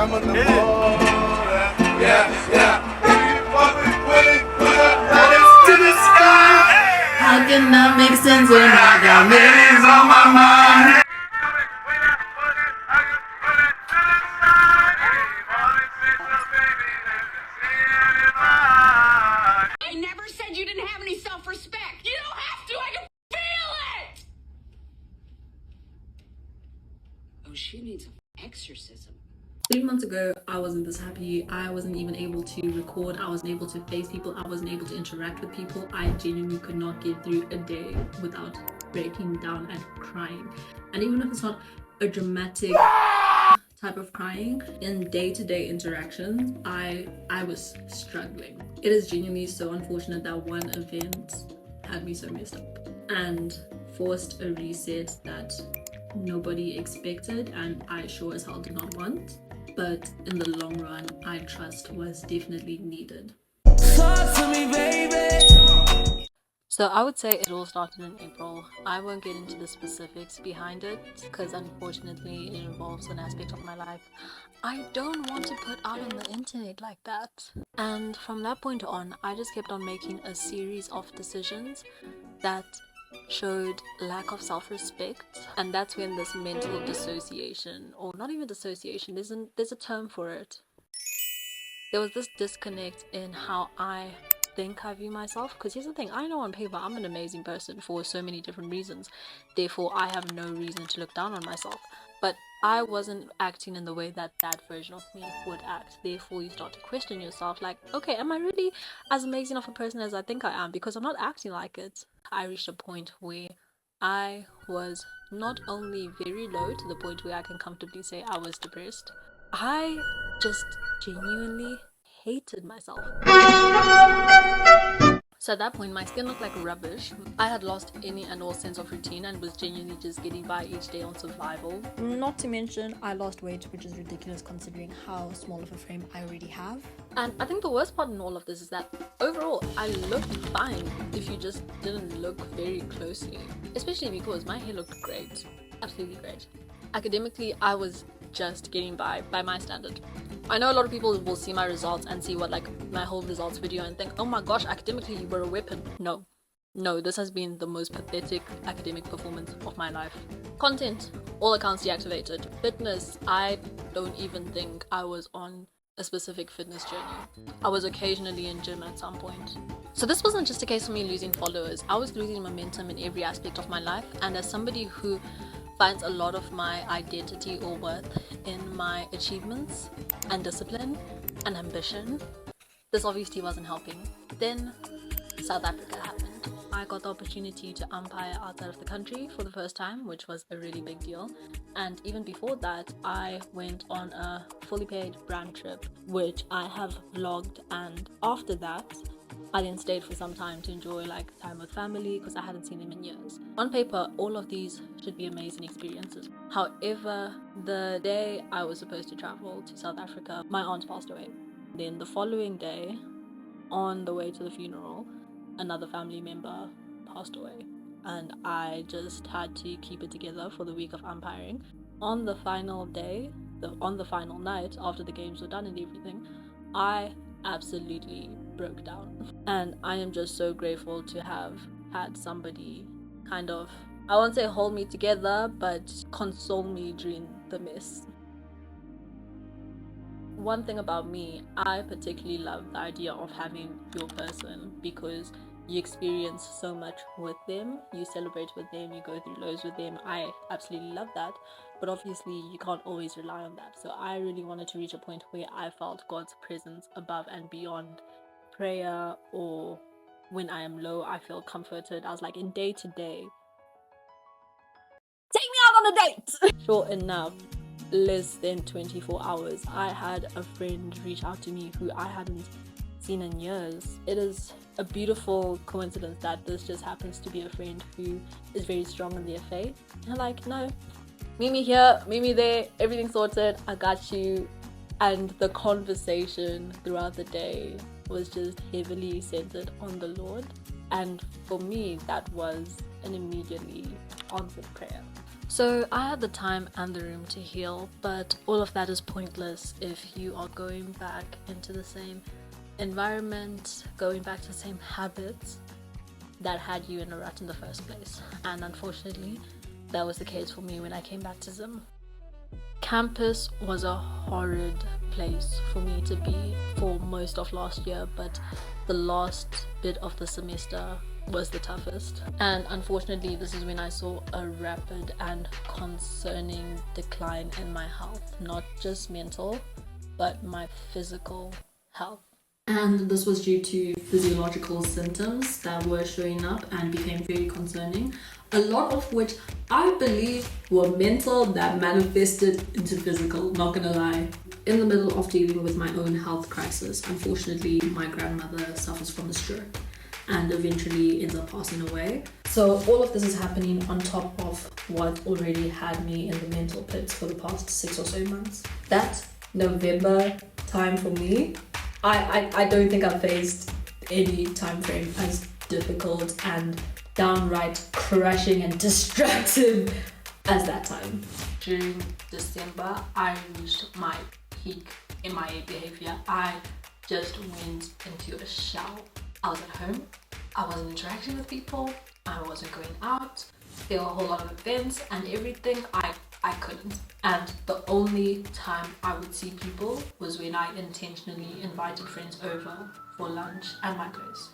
I'm on the board. Yeah, yeah. If you fuck with it, put up letters to the sky. How can I make sense when I got millions on my mind? I never said you didn't have any self-respect. You don't have to. I can feel it. Oh, she needs an exorcism. 3 months ago, I wasn't this happy. I wasn't even able to record. I wasn't able to face people. I wasn't able to interact with people. I genuinely could not get through a day without breaking down and crying. And even if it's not a dramatic type of crying, in day-to-day interactions, I was struggling. It is genuinely so unfortunate that one event had me so messed up and forced a reset that nobody expected and I sure as hell did not want. But in the long run, I trust was definitely needed. Talk to me, baby. So I would say it all started in April. I won't get into the specifics behind it because unfortunately it involves an aspect of my life I don't want to put out on the internet like that. And from that point on, I just kept on making a series of decisions that showed lack of self-respect, and that's when this mental dissociation, or not even dissociation, there's a term for it. There was this disconnect in how I think I view myself, because here's the thing, I know on paper I'm an amazing person for so many different reasons, therefore I have no reason to look down on myself, but I wasn't acting in the way that that version of me would act. Therefore you start to question yourself, like, okay, am I really as amazing of a person as I think I am, because I'm not acting like it. I reached a point where I was not only very low to the point where I can comfortably say I was depressed, I just genuinely hated myself. So at that point, my skin looked like rubbish. I had lost any and all sense of routine and was genuinely just getting by each day on survival. Not to mention, I lost weight, which is ridiculous considering how small of a frame I already have. And I think the worst part in all of this is that overall, I looked fine if you just didn't look very closely. Especially because my hair looked great. Absolutely great. Academically, I was just getting by my standard. I know a lot of people will see my results and see what, like, my whole results video and think, oh my gosh, academically you were a weapon. No, this has been the most pathetic academic performance of my life. Content, all accounts deactivated. Fitness, I don't even think I was on a specific fitness journey. I was occasionally in gym at some point. So this wasn't just a case of me losing followers. I was losing momentum in every aspect of my life, and as somebody who finds a lot of my identity or worth in my achievements and discipline and ambition, this obviously wasn't helping. Then South Africa happened. I got the opportunity to umpire outside of the country for the first time, which was a really big deal. And even before that, I went on a fully paid brand trip, which I have vlogged, and after that I then stayed for some time to enjoy time with family because I hadn't seen them in years. On paper, all of these should be amazing experiences. However, the day I was supposed to travel to South Africa, my aunt passed away. Then the following day, on the way to the funeral, another family member passed away. And I just had to keep it together for the week of umpiring. On the final day, on the final night, after the games were done and everything, I absolutely broke down. And I am just so grateful to have had somebody kind of, I won't say hold me together, but console me during the mess. One thing about me, I particularly love the idea of having your person because you experience so much with them, you celebrate with them, you go through lows with them. I absolutely love that, but obviously you can't always rely on that. So I really wanted to reach a point where I felt God's presence above and beyond prayer, or when I am low, I feel comforted. I was like, in day to day, take me out on a date. Sure enough, less than 24 hours, I had a friend reach out to me who I hadn't seen in years. It is a beautiful coincidence that this just happens to be a friend who is very strong in their faith. And I'm like, no, meet me here, meet me there, everything's sorted, I got you. And the conversation throughout the day was just heavily centered on the Lord. And for me, that was an immediately answered prayer. So I had the time and the room to heal, but all of that is pointless if you are going back into the same environment, going back to the same habits that had you in a rut in the first place. And unfortunately, that was the case for me when I came back to Zim. Campus was a horrid place for me to be for most of last year, but the last bit of the semester was the toughest. And unfortunately, this is when I saw a rapid and concerning decline in my health, not just mental, but my physical health. And this was due to physiological symptoms that were showing up and became very concerning, a lot of which I believe were mental that manifested into physical, not gonna lie. In the middle of dealing with my own health crisis, unfortunately, my grandmother suffers from a stroke and eventually ends up passing away. So all of this is happening on top of what already had me in the mental pits for the past 6 or so months. That November time for me, I don't think I've faced any time frame as difficult and downright crushing and destructive as that time. During December, I reached my peak in my behavior. I just went into a shell. I was at home, I wasn't interacting with people, I wasn't going out, there were a whole lot of events and everything, I couldn't. And the only time I would see people was when I intentionally invited friends over for lunch and micros.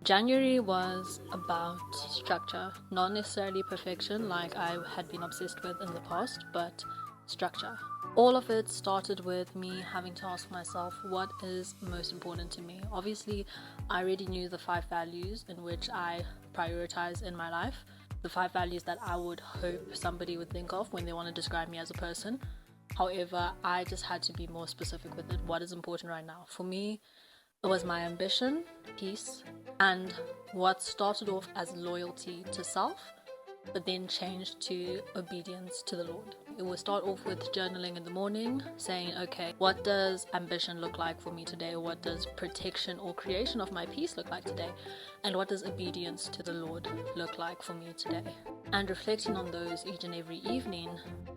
January was about structure, not necessarily perfection like I had been obsessed with in the past, but structure. All of it started with me having to ask myself what is most important to me. Obviously, I already knew the 5 values in which I prioritize in my life, the 5 values that I would hope somebody would think of when they want to describe me as a person. However, I just had to be more specific with it. What is important right now? For me, it was my ambition, peace, and what started off as loyalty to self, but then changed to obedience to the Lord. It will start off with journaling in the morning, saying, okay, what does ambition look like for me today? What does protection or creation of my peace look like today? And what does obedience to the Lord look like for me today? And reflecting on those each and every evening,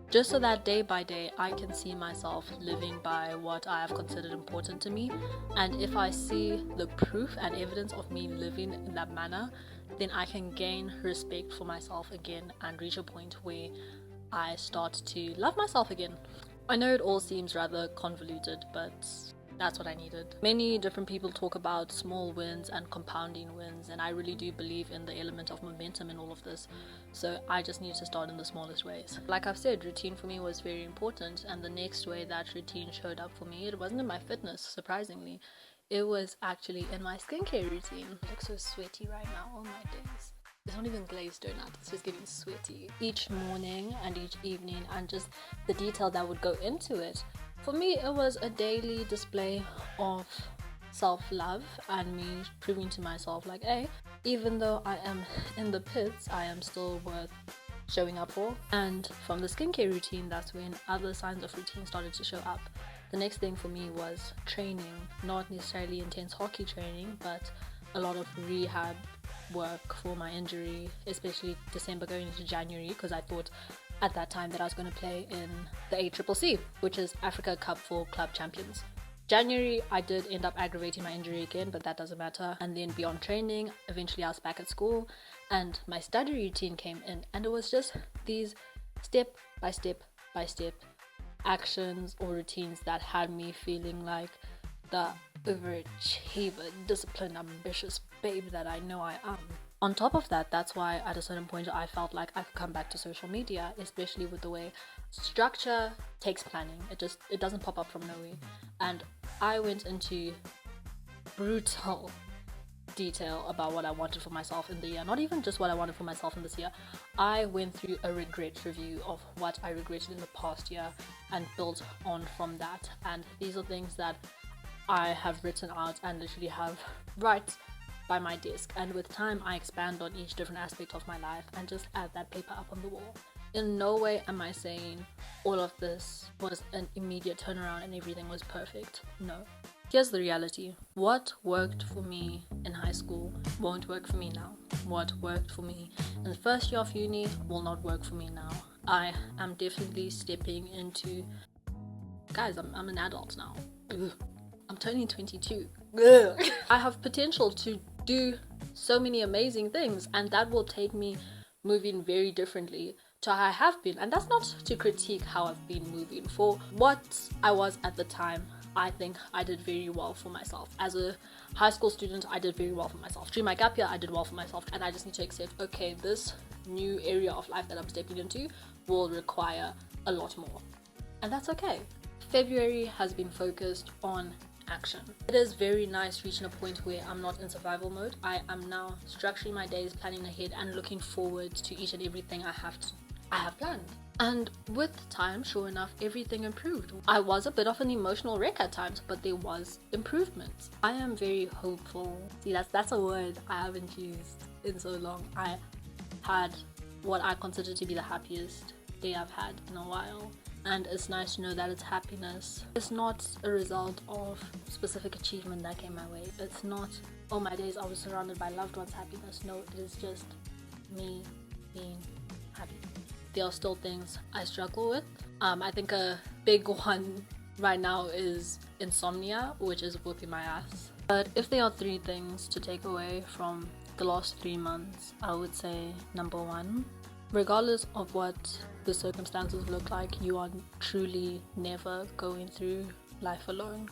just so that day by day I can see myself living by what I have considered important to me. And if I see the proof and evidence of me living in that manner, then I can gain respect for myself again and reach a point where I start to love myself again. I know it all seems rather convoluted, but that's what I needed. Many different people talk about small wins and compounding wins, and I really do believe in the element of momentum in all of this. So I just need to start in the smallest ways. Like I've said, routine for me was very important, and the next way that routine showed up for me, it wasn't in my fitness, surprisingly. It was actually in my skincare routine. I look so sweaty right now, oh my days. It's not even glazed donut, it's just getting sweaty. Each morning and each evening, and just the detail that would go into it. For me, it was a daily display of self-love and me proving to myself like, hey, even though I am in the pits, I am still worth showing up for. And from the skincare routine, that's when other signs of routine started to show up. The next thing for me was training, not necessarily intense hockey training, but a lot of rehab work for my injury, especially December going into January, because I thought at that time that I was going to play in the ACCC, which is Africa Cup for Club Champions. January, I did end up aggravating my injury again, but that doesn't matter. And then beyond training, eventually I was back at school and my study routine came in, and it was just these step by step by step actions or routines that had me feeling like the overachiever, disciplined, ambitious babe that I know I am. On top of that, that's why at a certain point I felt like I could come back to social media, especially with the way structure takes planning. It doesn't pop up from nowhere. And I went into brutal detail about what I wanted for myself in the year. Not even just what I wanted for myself in this year. I went through a regret review of what I regretted in the past year and built on from that. And these are things that I have written out and literally have right by my desk, and with time I expand on each different aspect of my life and just add that paper up on the wall. In no way am I saying all of this was an immediate turnaround and everything was perfect. No. Here's the reality. What worked for me in high school won't work for me now. What worked for me in the first year of uni will not work for me now. I am definitely stepping into, guys, I'm an adult now. Ugh. I'm turning 22. Ugh. I have potential to do so many amazing things, and that will take me moving very differently to how I have been. And that's not to critique how I've been moving. For what I was at the time, I think I did very well for myself. As a high school student, I did very well for myself. During my gap year, I did well for myself, and I just need to accept, okay, this new area of life that I'm stepping into will require a lot more, and that's okay. February has been focused on action. It is very nice reaching a point where I'm not in survival mode. I am now structuring my days, planning ahead, and looking forward to each and everything I have planned. And with time, sure enough, everything improved. I was a bit of an emotional wreck at times, but there was improvement. I am very hopeful. See, that's a word I haven't used in so long. I had what I consider to be the happiest day I've had in a while. And it's nice to know that it's happiness. It's not a result of specific achievement that came my way. It's not, oh, my days I was surrounded by loved ones' happiness. No, it is just me being happy. There are still things I struggle with. I think a big one right now is insomnia, which is whooping my ass. But if there are 3 things to take away from the last 3 months, I would say number 1, regardless of what the circumstances look like, you are truly never going through life alone.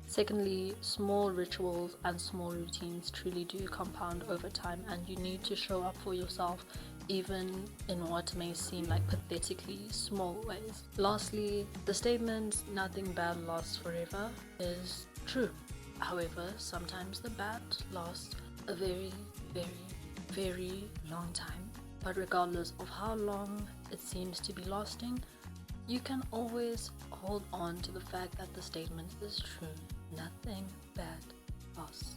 Secondly, small rituals and small routines truly do compound over time, and you need to show up for yourself even in what may seem like pathetically small ways. Lastly, the statement, nothing bad lasts forever, is true. However, sometimes the bad lasts a very, very, very long time. But regardless of how long it seems to be lasting, you can always hold on to the fact that the statement is true. Nothing bad lasts